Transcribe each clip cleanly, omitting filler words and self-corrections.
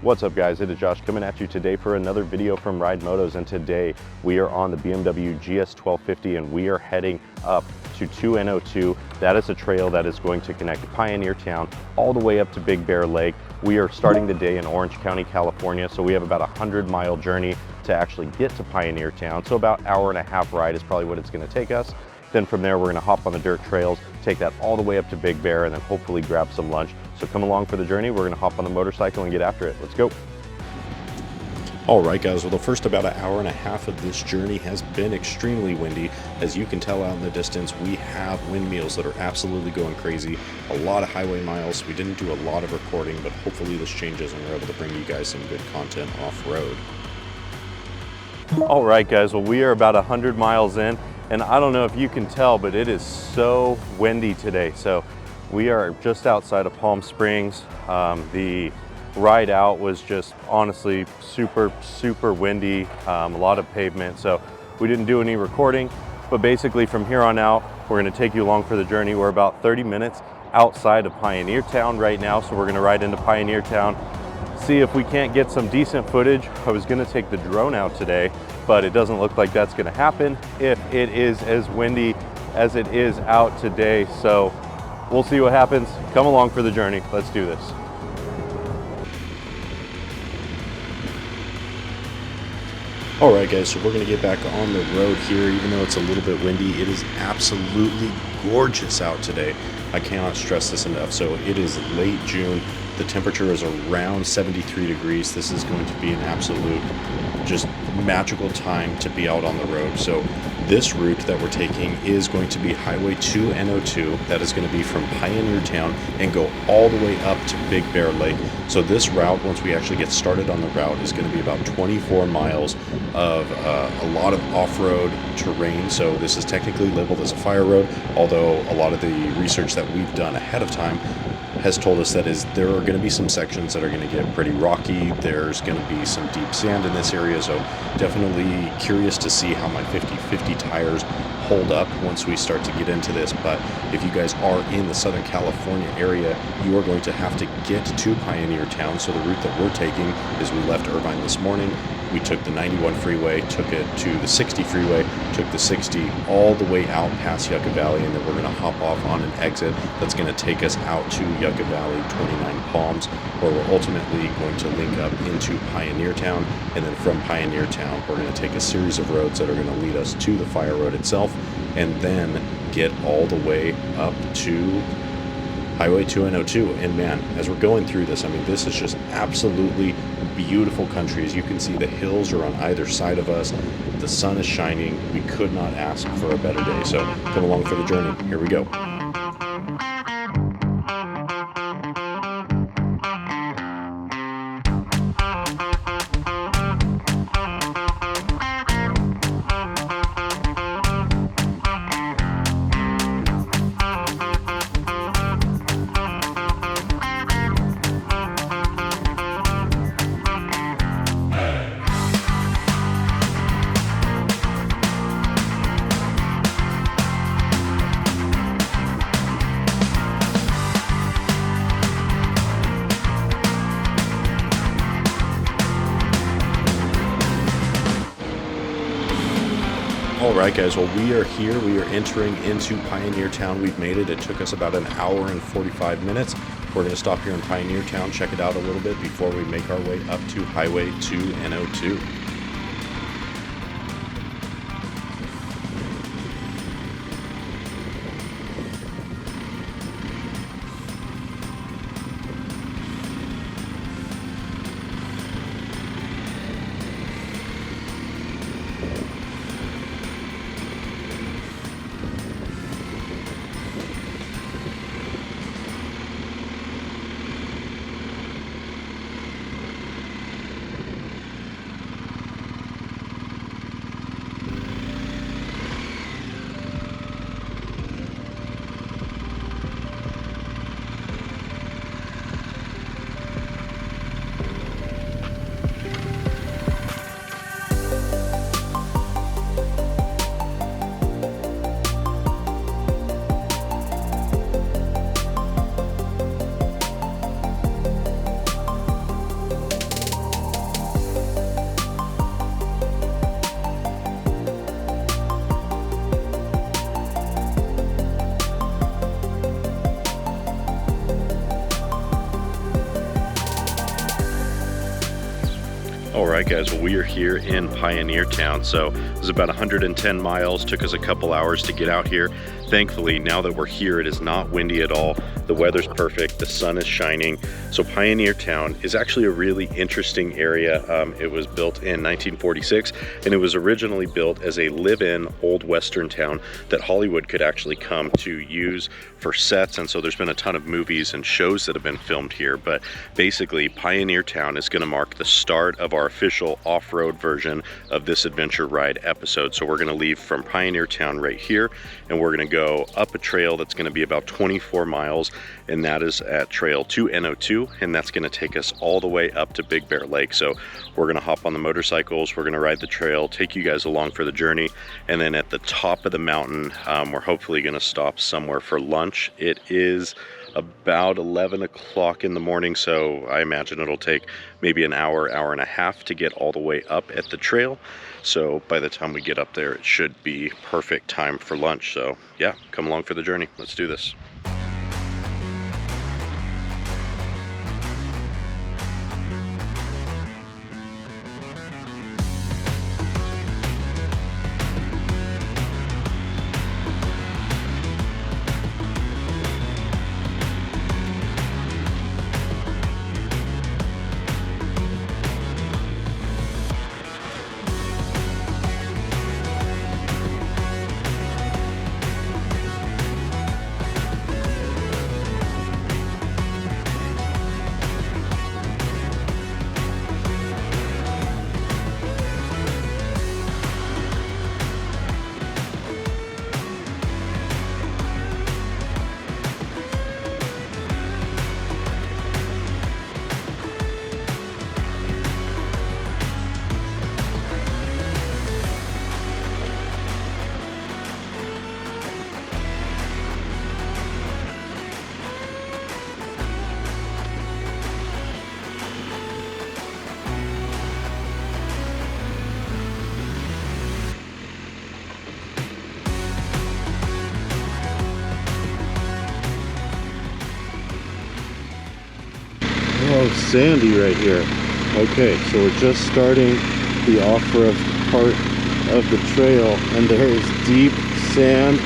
What's up guys, it is Josh coming at you today for another video from RideMotos, and today we are on the BMW GS1250 and we are heading up to 2N02. That is a trail that is going to connect Pioneertown all the way up to Big Bear Lake. We are starting the day in Orange County, California, so we have about a 100-mile journey to actually get to Pioneertown. So about an hour and a half ride is probably what it's going to take us. Then from there, we're gonna hop on the dirt trails, take that all the way up to Big Bear, and then hopefully grab some lunch. So come along for the journey. We're gonna hop on the motorcycle and get after it. Let's go. All right, guys, well, the first about an hour and a half of this journey has been extremely windy. As you can tell out in the distance, we have windmills that are absolutely going crazy. A lot of highway miles. We didn't do a lot of recording, but hopefully this changes and we're able to bring you guys some good content off-road. All right, guys, well, we are about 100 miles in. And I don't know if you can tell, but it is so windy today. So we are just outside of Palm Springs. The ride out was just honestly super windy, a lot of pavement. So we didn't do any recording, but basically from here on out, we're gonna take you along for the journey. We're about 30 minutes outside of Pioneertown right now. So we're gonna ride into Pioneertown, see if we can't get some decent footage. I was gonna take the drone out today, but it doesn't look like that's gonna happen if it is as windy as it is out today. So we'll see what happens. Come along for the journey. Let's do this. All right, guys, so we're gonna get back on the road here. Even though it's a little bit windy, it is absolutely gorgeous out today. I cannot stress this enough. So it is late June. The temperature is around 73 degrees. This is going to be an absolute just magical time to be out on the road. So this route that we're taking is going to be Highway 2N02. That is going to be from Pioneertown and go all the way up to Big Bear Lake. So this route, once we actually get started on the route, is going to be about 24 miles of a lot of off-road terrain. So this is technically labeled as a fire road, although a lot of the research that we've done ahead of time has told us that there are going to be some sections that are going to get pretty rocky. There's going to be some deep sand in this area, so definitely curious to see how my 50/50 tires hold up once we start to get into this. But if you guys are in the Southern California area, you are going to have to get to Pioneertown. So the route that we're taking is we left Irvine this morning. We took the 91 freeway, took it to the 60 freeway, took the 60 all the way out past Yucca Valley, and then we're going to hop off on an exit that's going to take us out to Yucca Valley, 29 Palms, where we're ultimately going to link up into Pioneertown. And then from Pioneertown, we're going to take a series of roads that are going to lead us to the fire road itself, and then get all the way up to Highway 2N02. And man, as we're going through this, I mean, this is just absolutely beautiful country. As you can see, the hills are on either side of us. The sun is shining. We could not ask for a better day. So come along for the journey. Here we go. All right, guys, well, we are here. We are entering into Pioneertown. We've made it. It took us about an hour and 45 minutes. We're going to stop here in Pioneertown, check it out a little bit before we make our way up to Highway 2N02. guys, well, we are here in Pioneertown. So it was about 110 miles, took us a couple hours to get out here. Thankfully, now that we're here, it is not windy at all. The weather's perfect, the sun is shining. So Pioneertown is actually a really interesting area. It was built in 1946, and it was originally built as a live-in old Western town that Hollywood could actually come to use for sets. And so there's been a ton of movies and shows that have been filmed here. But basically, Pioneertown is going to mark the start of our official off-road version of this adventure ride episode. So we're going to leave from Pioneertown right here, and we're going to go up a trail that's going to be about 24 miles, and that is at trail 2N02, and that's going to take us all the way up to Big Bear Lake. So we're going to hop on the motorcycles, we're going to ride the trail, take you guys along for the journey, and then at the top of the mountain, we're hopefully going to stop somewhere for lunch. It is about 11 o'clock in the morning, so I imagine it'll take maybe an hour, hour and a half to get all the way up at the trail. So by the time we get up there, it should be perfect time for lunch. So yeah, come along for the journey. Let's do this. Oh, sandy right here. Okay, so we're just starting the off-road part of the trail, and there is deep sand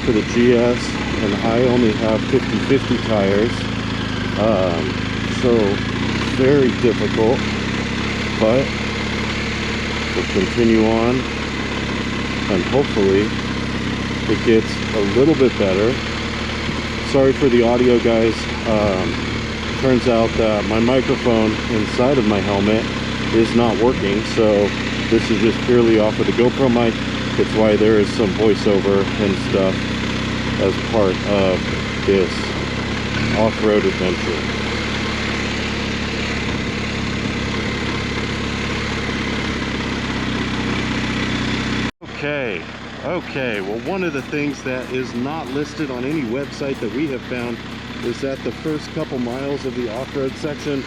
for the GS, and I only have 50/50 tires, so very difficult, but we'll continue on, and hopefully it gets a little bit better. Sorry for the audio, guys. Turns out that my microphone inside of my helmet is not working, so this is just purely off of the GoPro mic. It's why there is some voiceover and stuff as part of this off-road adventure. Okay, well, one of the things that is not listed on any website that we have found is that the first couple miles of the off-road section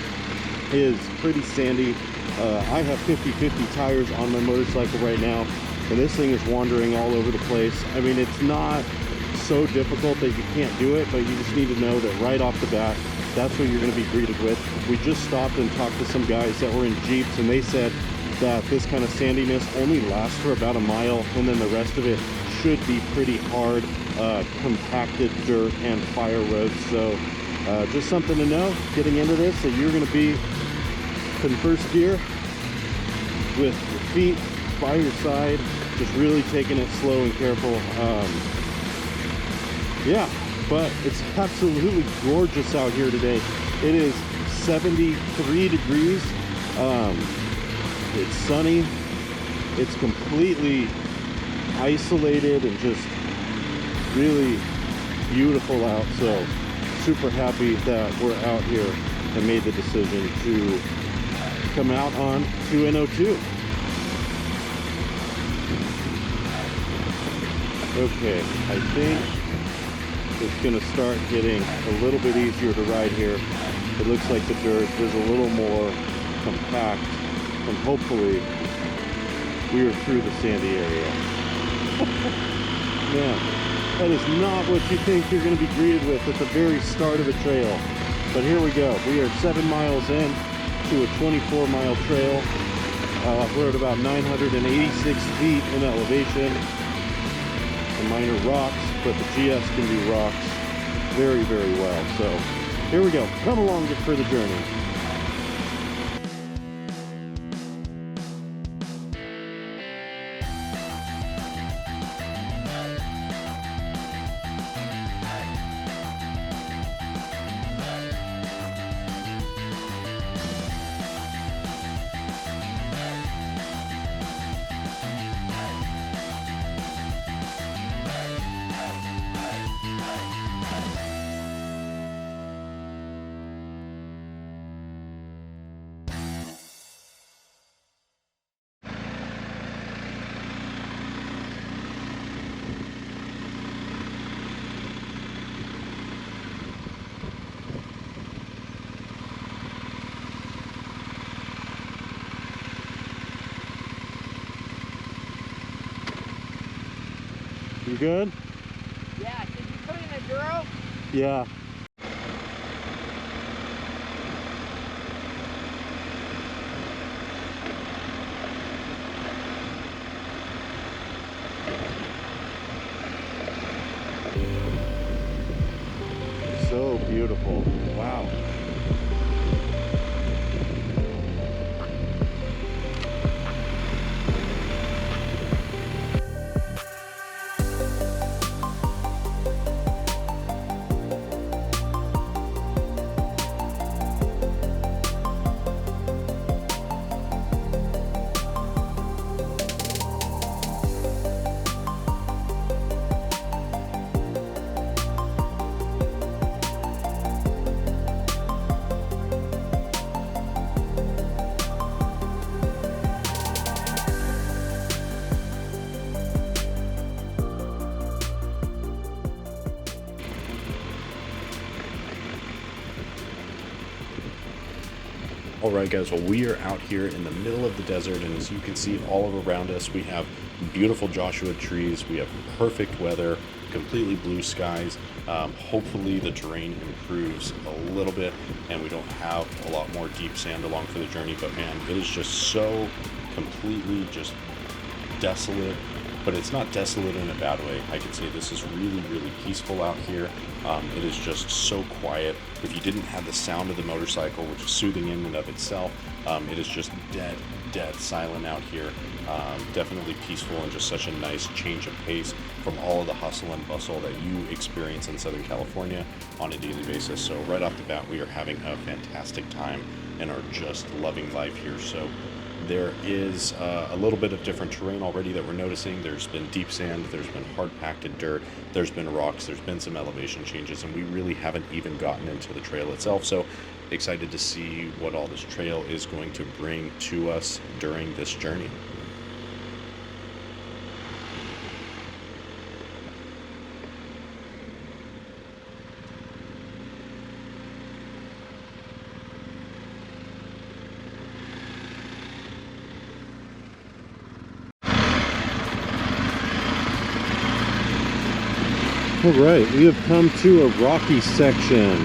is pretty sandy. I have 50/50 tires on my motorcycle right now, and this thing is wandering all over the place. I mean, it's not so difficult that you can't do it, but you just need to know that right off the bat, that's what you're going to be greeted with. We just stopped and talked to some guys that were in Jeeps, and they said that this kind of sandiness only lasts for about a mile, and then the rest of it should be pretty hard, compacted dirt and fire roads. So just something to know getting into this, that you're going to be in first gear with your feet by your side, just really taking it slow and careful. Yeah, but it's absolutely gorgeous out here today. It is 73 degrees. It's sunny. It's completely isolated and just really beautiful out. So super happy that we're out here and made the decision to come out on 2N02. Okay, I think it's going to start getting a little bit easier to ride here. It looks like the dirt is a little more compact, and hopefully we are through the sandy area. Man, that is not what you think you're going to be greeted with at the very start of a trail. But here we go. We are 7 miles in to a 24-mile trail. We're at about 986 feet in elevation. Some minor rocks, but the GS can do rocks very, very well. So here we go. Come along for the journey. You good? Yeah, did you put in a Duro? Yeah. So beautiful. Wow. Alright guys, well we are out here in the middle of the desert, and as you can see all around us we have beautiful Joshua trees, we have perfect weather, completely blue skies. Hopefully the terrain improves a little bit and we don't have a lot more deep sand along for the journey, but man, it is just so completely just desolate. But it's not desolate in a bad way. I could say this is really, really peaceful out here. It is just so quiet. If you didn't have the sound of the motorcycle, which is soothing in and of itself, it is just dead silent out here. Definitely peaceful and just such a nice change of pace from all of the hustle and bustle that you experience in Southern California on a daily basis. So right off the bat, we are having a fantastic time and are just loving life here. So there is a little bit of different terrain already that we're noticing. There's been deep sand, there's been hard packed dirt, there's been rocks, there's been some elevation changes, and we really haven't even gotten into the trail itself. So excited to see what all this trail is going to bring to us during this journey. All right, we have come to a rocky section.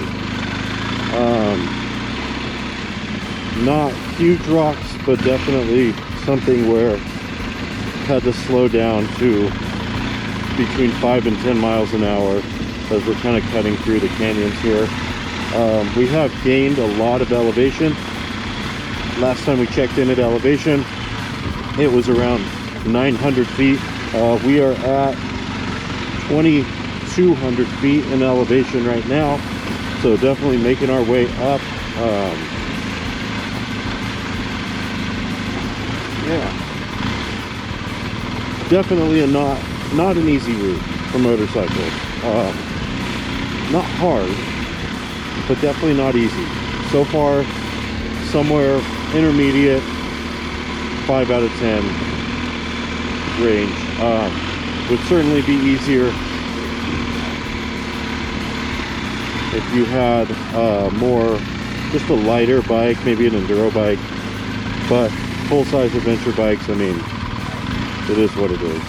Not huge rocks, but definitely something where had to slow down to between 5 and 10 miles an hour as we're kind of cutting through the canyons here. We have gained a lot of elevation. Last time we checked in at elevation, it was around 900 feet. We are at 2,200 feet in elevation right now, so definitely making our way up. Yeah, definitely not an easy route for motorcycles. Not hard, but definitely not easy. So far, somewhere intermediate, 5 out of 10 range. Would certainly be easier if you had more, just a lighter bike, maybe an enduro bike, but full-size adventure bikes, I mean, it is what it is.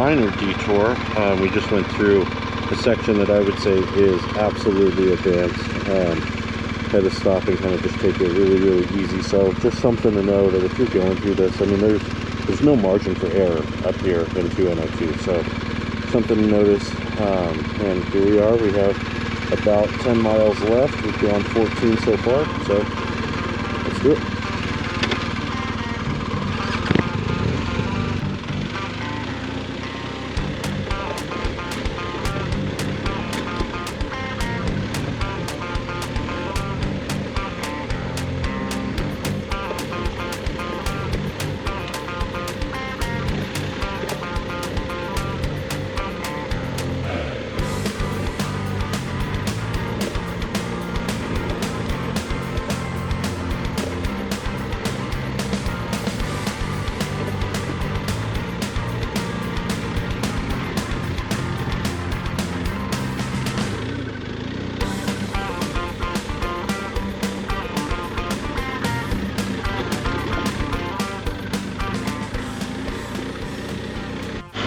minor detour. We just went through a section that I would say is absolutely advanced. Had to stop and kind of just take it really, really easy. So just something to know that if you're going through this, I mean, there's no margin for error up here in 202. So something to notice. And here we are. We have about 10 miles left. We've gone 14 so far. So let's do it.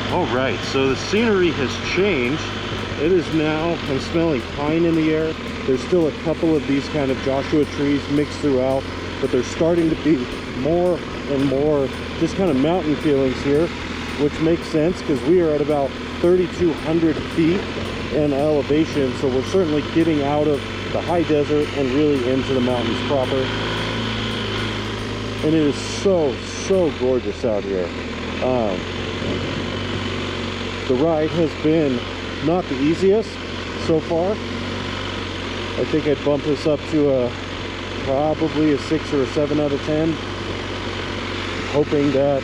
Alright, so the scenery has changed. It is now, I'm smelling pine in the air. There's still a couple of these kind of Joshua trees mixed throughout, but there's starting to be more and more just kind of mountain feelings here, which makes sense because we are at about 3,200 feet in elevation, so we're certainly getting out of the high desert and really into the mountains proper. And it is so gorgeous out here. The ride has been not the easiest so far. I think I'd bump this up to probably a 6 or a 7 out of 10. Hoping that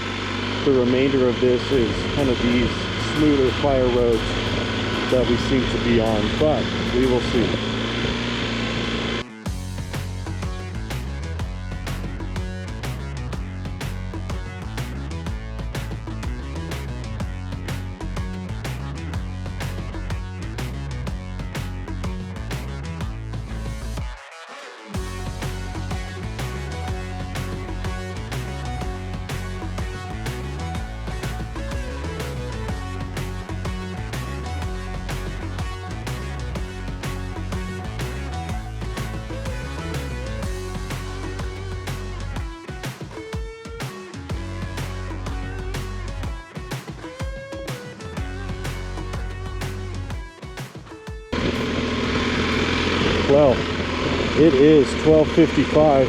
the remainder of this is kind of these smoother fire roads that we seem to be on, but we will see. Well, it is 12:55,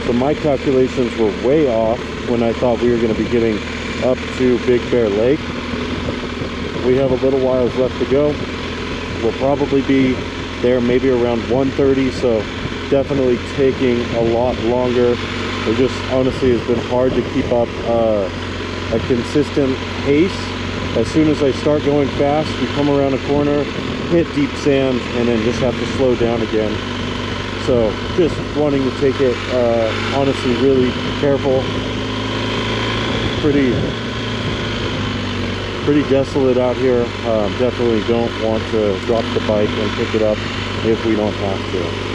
so my calculations were way off when I thought we were going to be getting up to Big Bear Lake. We have a little while left to go. We'll probably be there maybe around 1:30, so definitely taking a lot longer. It just honestly has been hard to keep up a consistent pace. As soon as I start going fast, we come around a corner, hit deep sand, and then just have to slow down again. So just wanting to take it honestly really careful. Pretty desolate out here. Definitely don't want to drop the bike and pick it up if we don't have to.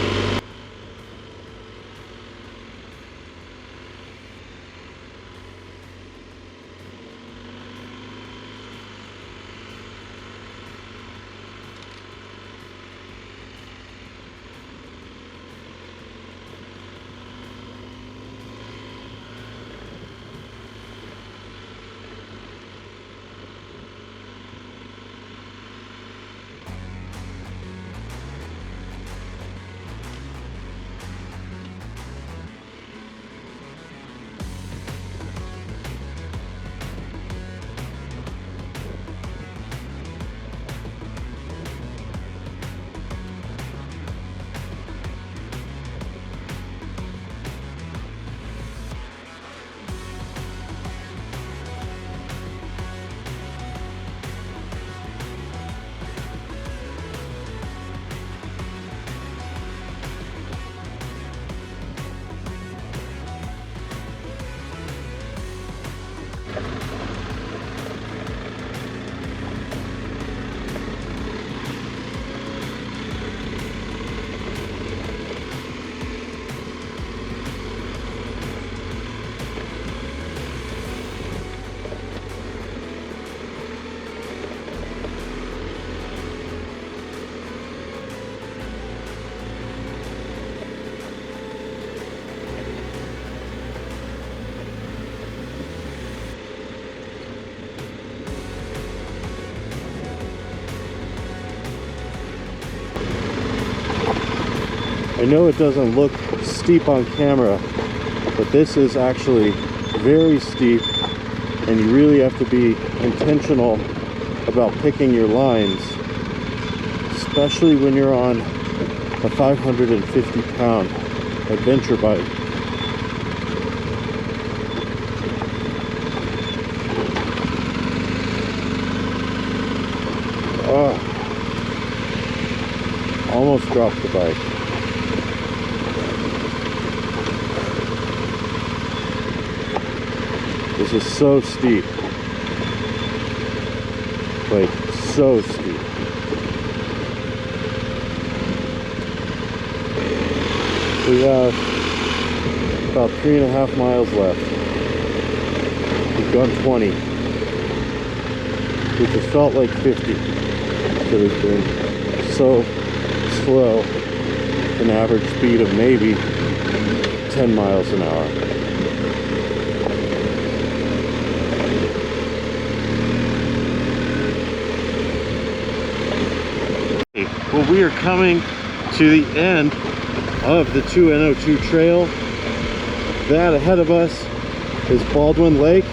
I know it doesn't look steep on camera, but this is actually very steep, and you really have to be intentional about picking your lines, especially when you're on a 550-pound adventure bike. Almost dropped the bike. This is so steep. Like, so steep. We have about 3.5 miles left. We've gone 20, which has felt like 50. So it's been so slow, an average speed of maybe 10 miles an hour. Well, we are coming to the end of the 2-N-02 trail. That ahead of us is Baldwin Lake,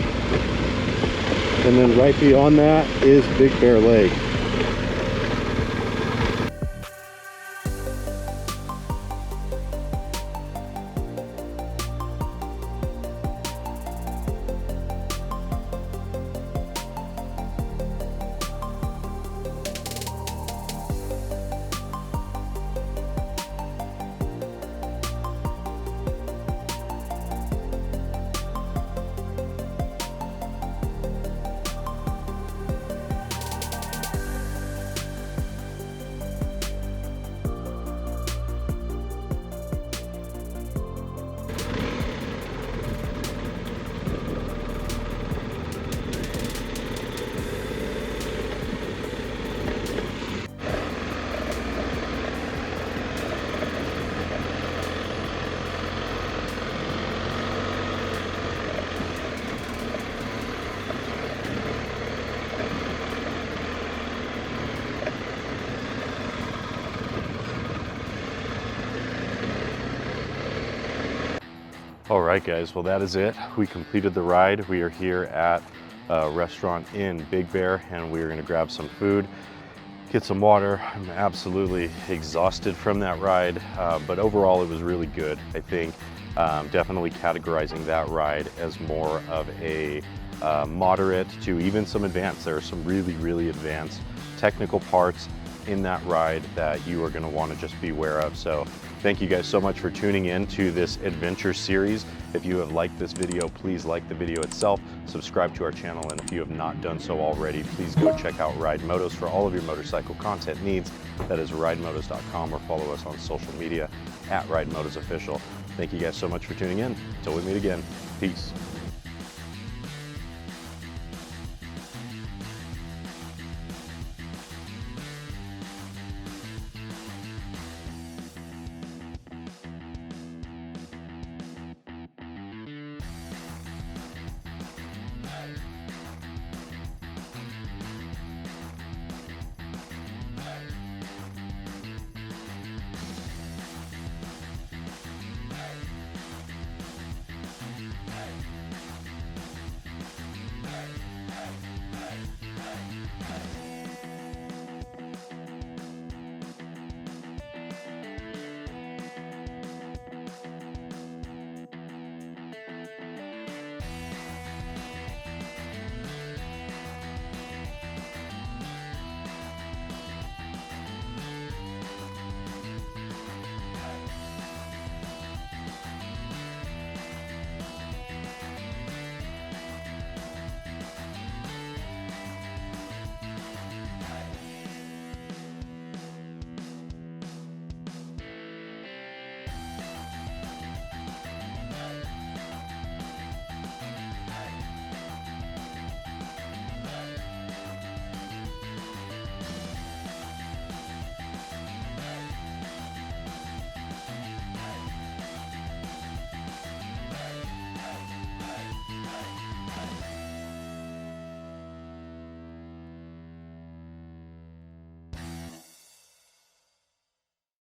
and then right beyond that is Big Bear Lake. All right, guys, well, that is it. We completed the ride. We are here at a restaurant in Big Bear, and we're gonna grab some food, get some water. I'm absolutely exhausted from that ride, but overall it was really good. I think definitely categorizing that ride as more of a moderate to even some advanced. There are some really advanced technical parts in that ride that you are going to want to just be aware of. So thank you guys so much for tuning in to this adventure series. If you have liked this video, please like the video itself, subscribe to our channel, and if you have not done so already, please go check out RideMotos for all of your motorcycle content needs. That is ridemotos.com, or follow us on social media at RideMotos Official. Thank you guys so much for tuning in. Until we meet again, peace.